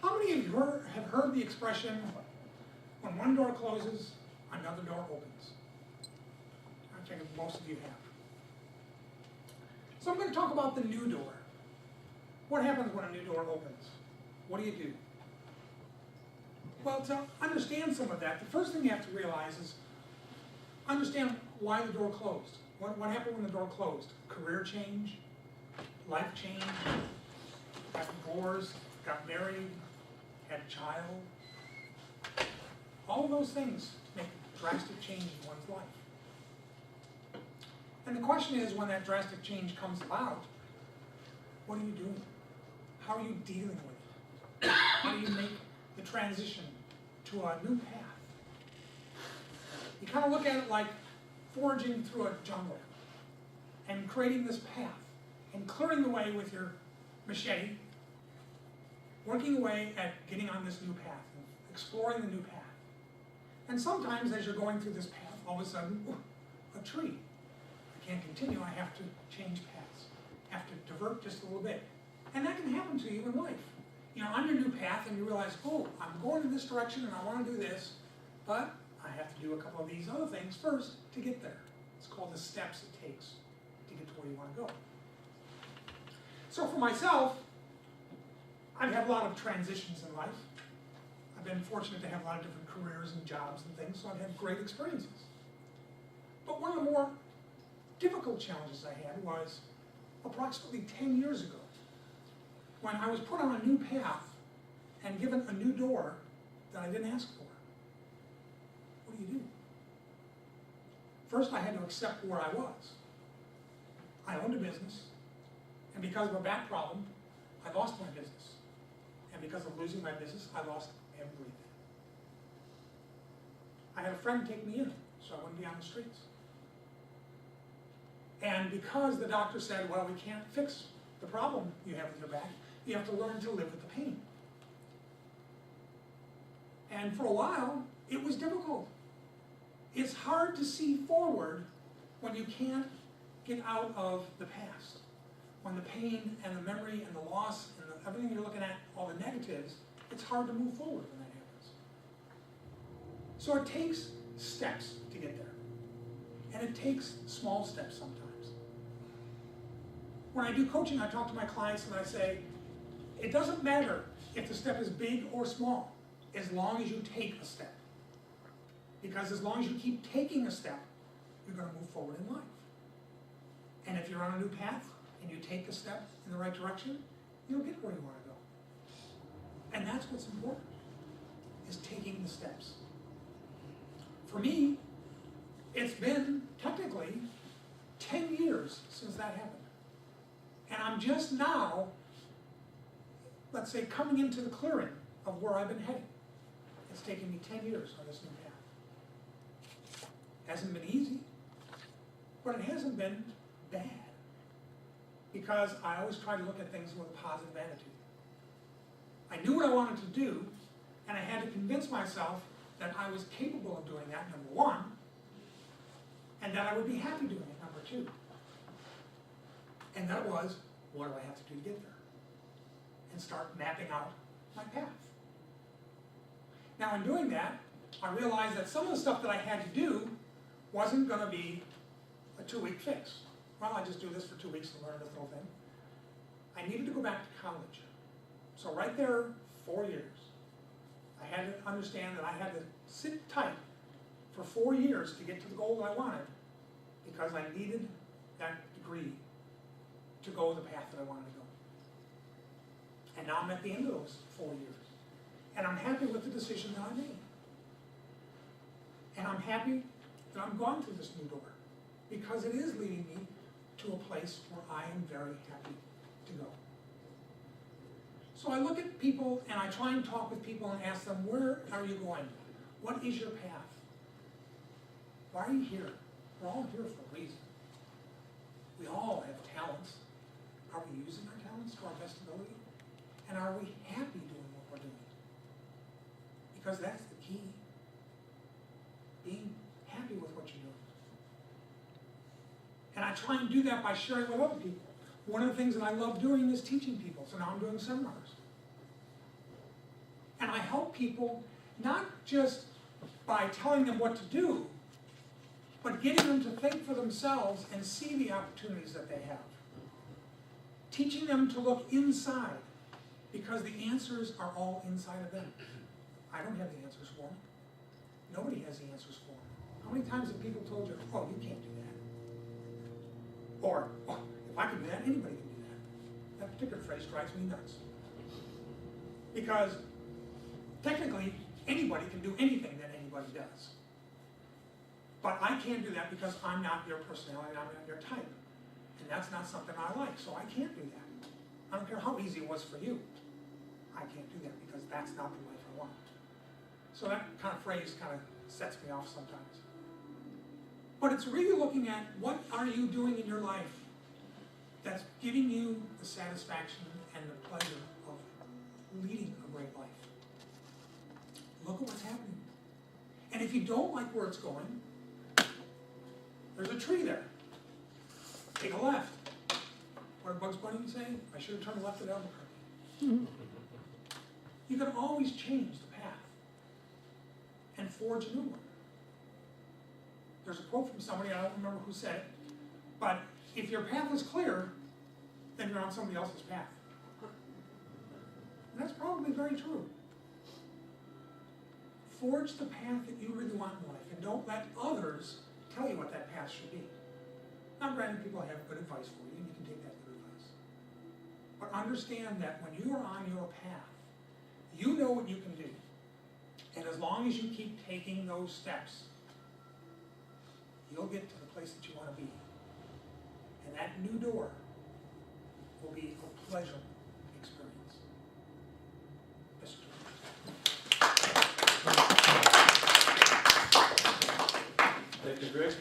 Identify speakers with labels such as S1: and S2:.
S1: How many of you have heard the expression, when one door closes, another door opens? I think most of you have. So I'm going to talk about the new door. What happens when a new door opens? What do you do? Well, to understand some of that, the first thing you have to realize is understand why the door closed. What happened when the door closed? Career change, life change, got divorced, got married, had a child. All of those things make drastic change in one's life. And the question is, when that drastic change comes about, what are you doing? How are you dealing with it? How do you make the transition to a new path? You kind of look at it like foraging through a jungle and creating this path and clearing the way with your machete, working away at getting on this new path, and exploring the new path. And sometimes as you're going through this path, all of a sudden, a tree. I can't continue, I have to change paths. I have to divert just a little bit. And that can happen to you in life. You know, on your new path and you realize, oh, I'm going in this direction and I want to do this, but I have to do a couple of these other things first to get there. It's called the steps it takes to get to where you want to go. So for myself, I've had a lot of transitions in life. I've been fortunate to have a lot of different careers and jobs and things, so I've had great experiences. But one of the more difficult challenges I had was approximately 10 years ago, when I was put on a new path and given a new door that I didn't ask for. What do you do? First, I had to accept where I was. I owned a business, and because of a back problem, I lost my business. And because of losing my business, I lost everything. I had a friend take me in, so I wouldn't be on the streets. And because the doctor said, well, we can't fix the problem you have with your back, you have to learn to live with the pain. And for a while, it was difficult. It's hard to see forward when you can't get out of the past. When the pain and the memory and the loss and everything you're looking at, all the negatives, it's hard to move forward when that happens. So it takes steps to get there. And it takes small steps sometimes. When I do coaching, I talk to my clients and I say, it doesn't matter if the step is big or small, as long as you take a step. Because as long as you keep taking a step, you're going to move forward in life. And if you're on a new path and you take a step in the right direction, you'll get where you want to go. And that's what's important, is taking the steps. For me, it's been technically 10 years since that happened. And I'm just now, let's say, coming into the clearing of where I've been heading. It's taken me 10 years on this new path. Hasn't been easy, but it hasn't been bad. Because I always try to look at things with a positive attitude. I knew what I wanted to do, and I had to convince myself that I was capable of doing that, number one, and that I would be happy doing it, number two. And that was, what do I have to do to get there? And start mapping out my path. Now in doing that, I realized that some of the stuff that I had to do wasn't going to be a 2-week fix. Well, I just do this for 2 weeks and learn this little thing. I needed to go back to college. So right there, 4 years. I had to understand that I had to sit tight for 4 years to get to the goal that I wanted, because I needed that degree to go the path that I wanted to go. And now I'm at the end of those 4 years. And I'm happy with the decision that I made. And I'm happy that I'm going through this new door, because it is leading me to a place where I am very happy to go. So I look at people and I try and talk with people and ask them, where are you going? What is your path? Why are you here? We're all here for a reason. We all have talents. Are we using our talents to our best ability? And are we happy doing what we're doing? Because that's the key. Being happy with what you're doing. And I try and do that by sharing with other people. One of the things that I love doing is teaching people. So now I'm doing seminars. help people not just by telling them what to do, but getting them to think for themselves and see the opportunities that they have. Teaching them to look inside, because the answers are all inside of them. I don't have the answers for them. Nobody has the answers for them. How many times have people told you, oh, you can't do that? Or, oh, if I can do that, anybody can do that. That particular phrase drives me nuts. Because technically, anybody can do anything that anybody does. But I can't do that because I'm not your personality, I'm not your type. And that's not something I like, so I can't do that. I don't care how easy it was for you. I can't do that because that's not the life I want. So that kind of phrase kind of sets me off sometimes. But it's really looking at what are you doing in your life that's giving you the satisfaction and the pleasure of leading a great life. Look at what's happening. And if you don't like where it's going, there's a tree there. Take a left. What did Bugs Bunny say? I should have turned left at Albuquerque. You can always change the path and forge a new one. There's a quote from somebody, I don't remember who said it, but if your path is clear, then you're on somebody else's path. And that's probably very true. Forge the path that you really want in life, and don't let others tell you what that path should be. Now, granted, people have good advice for you, and you can take that good advice. But understand that when you are on your path, you know what you can do. And as long as you keep taking those steps, you'll get to the place that you want to be. And that new door will be a pleasant experience. Mr.
S2: Thank you, Greg.